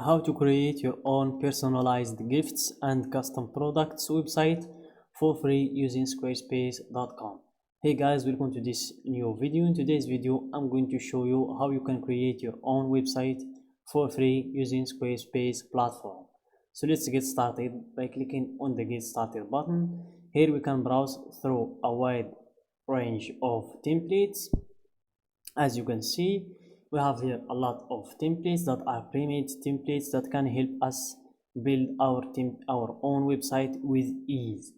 How to create your own personalized gifts and custom products website for free using squarespace.com. Hey guys, welcome to this new video. In today's video I'm going to show you how you can create your own website for free using Squarespace platform. So let's get started by clicking on the get started button. Here we can browse through a wide range of templates. As you can see, we have here a lot of templates that are pre-made templates that can help us build our own website with ease.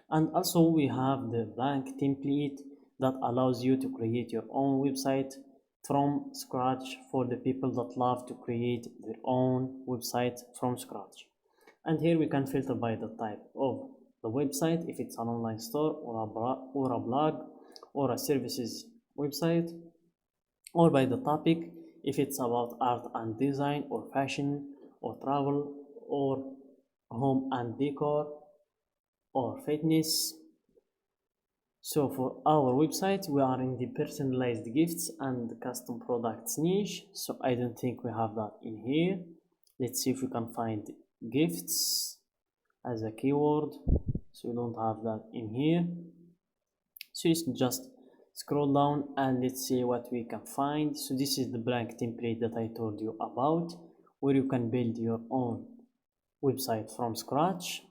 And also we have the blank template that allows you to create your own website from scratch for the people that love to create their own website from scratch. And here we can filter by the type of the website, if it's an online store or a blog or a services website, or by the topic, if it's about art and design or fashion or travel or home and decor or fitness. So for our website we are in the personalized gifts and custom products niche, so I don't think we have that in here. Let's see if we can find gifts as a keyword. So we don't have that in here, so it's just scroll down and let's see what we can find. So this is the blank template that I told you about, where you can build your own website from scratch.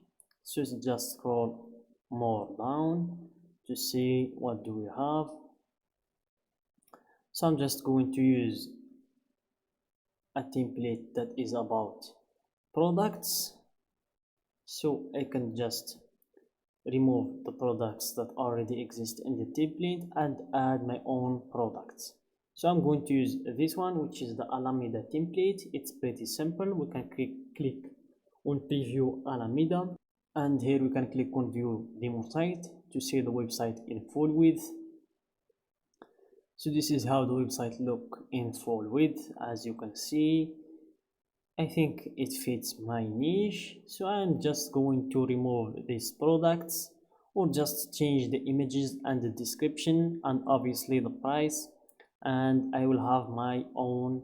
So just scroll more down to see what do we have. So I'm just going to use a template that is about products, so I can just remove the products that already exist in the template and add my own products. So I'm going to use this one, which is the Alameda template. It's pretty simple. We can click on preview Alameda, and here we can click on view demo site to see the website in full width. So this is how the website look in full width. As you can see, I think it fits my niche, so I'm just going to remove these products or just change the images and the description and obviously the price, and I will have my own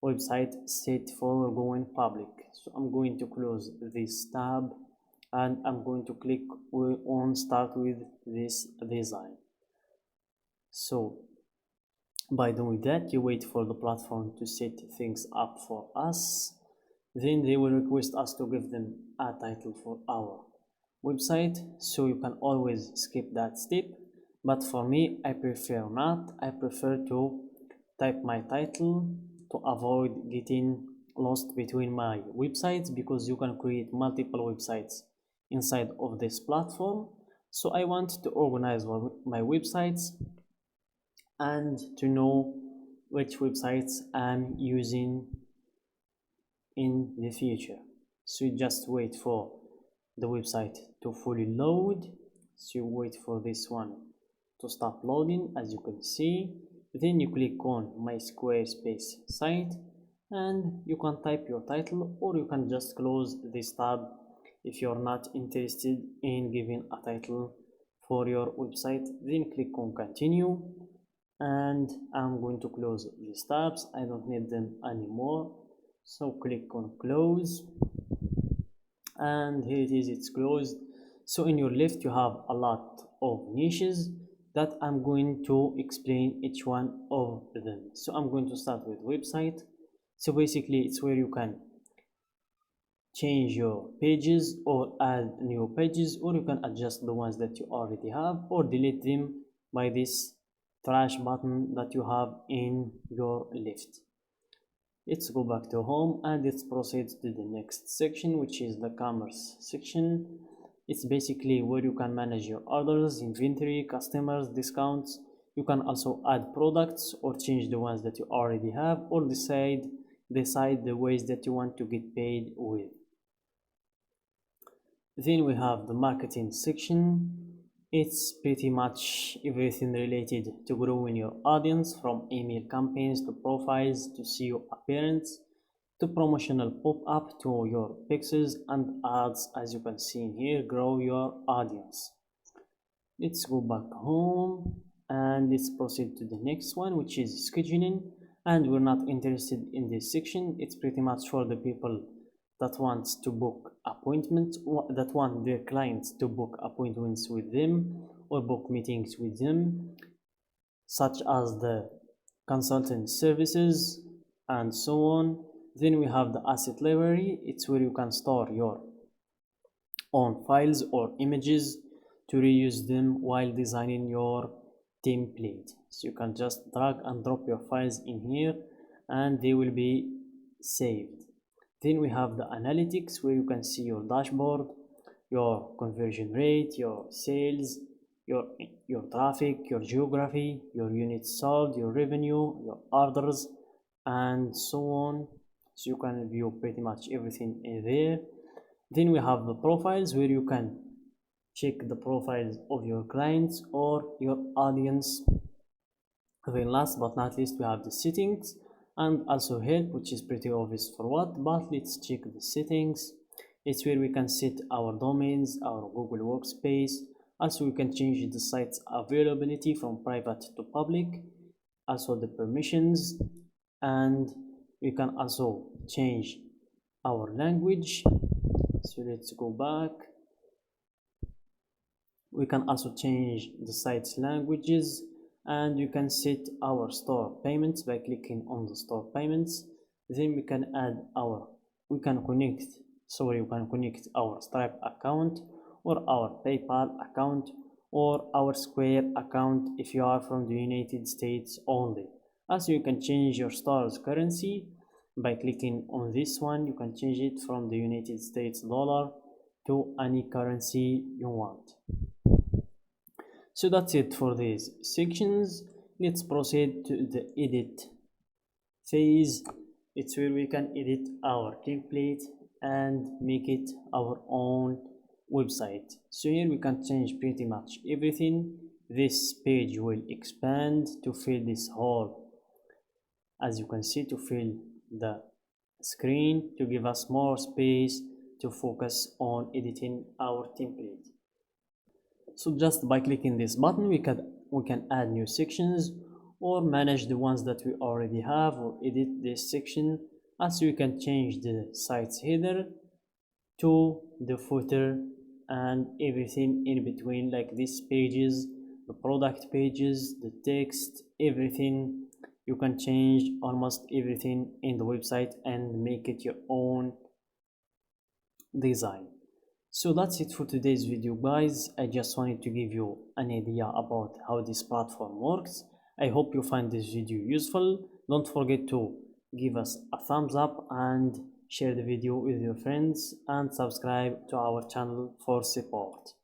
website set for going public. So I'm going to close this tab and I'm going to click on start with this design. So by doing that, you wait for the platform to set things up for us. Then they will request us to give them a title for our website, so you can always skip that step, but for me I prefer not. I prefer to type my title to avoid getting lost between my websites, because you can create multiple websites inside of this platform. So I want to organize my websites and to know which websites I'm using in the future. So you just wait for the website to fully load. So you wait for this one to stop loading, as you can see. Then you click on my Squarespace site and you can type your title, or you can just close this tab if you're not interested in giving a title for your website. Then click on continue, and I'm going to close these tabs. I don't need them anymore, so click on close, and here it is, it's closed. So in your left you have a lot of niches that I'm going to explain each one of them. So I'm going to start with website. So basically it's where you can change your pages or add new pages, or you can adjust the ones that you already have or delete them by this trash button that you have in your left. Let's go back to home and let's proceed to the next section, which is the commerce section. It's basically where you can manage your orders, inventory, customers, discounts. You can also add products or change the ones that you already have, or decide the ways that you want to get paid with. Then we have the marketing section. It's pretty much everything related to growing your audience, from email campaigns to profiles to SEO appearance to promotional pop-up to your pixels and ads. As you can see in here, grow your audience. Let's go back home and let's proceed to the next one, which is scheduling. and we're not interested in this section. It's pretty much for the people that wants to book appointments, that want their clients to book appointments with them or book meetings with them, such as the consultant services and so on. Then we have the asset library. It's where you can store your own files or images to reuse them while designing your template. So you can just drag and drop your files in here and they will be saved. Then we have the analytics, where you can see your dashboard, your conversion rate, your sales, your traffic, your geography, your units sold, your revenue, your orders, and so on. So you can view pretty much everything in there. Then we have the profiles, where you can check the profiles of your clients or your audience. Then last but not least, we have the settings and also help, which is pretty obvious for what, but let's check the settings. It's where we can set our domains, our Google Workspace. Also we can change the site's availability from private to public, also the permissions, and we can also change our language. So let's go back. We can also change the site's languages, and you can set our store payments by clicking on the store payments. Then we can connect our Stripe account or our PayPal account or our Square account if you are from the United States only. Also you can change your store's currency by clicking on this one. You can change it from the United States dollar to any currency you want. So that's it for these sections. Let's proceed to the edit phase. It's where we can edit our template and make it our own website. So here we can change pretty much everything. This page will expand to fill this hole, as you can see, to fill the screen, to give us more space to focus on editing our template. So just by clicking this button, we can add new sections or manage the ones that we already have, or edit this section. Also you can change the site's header to the footer and everything in between, like these pages, the product pages, the text, everything. You can change almost everything in the website and make it your own design. So that's it for today's video, guys. I just wanted to give you an idea about how this platform works. I hope you find this video useful. Don't forget to give us a thumbs up and share the video with your friends and subscribe to our channel for support.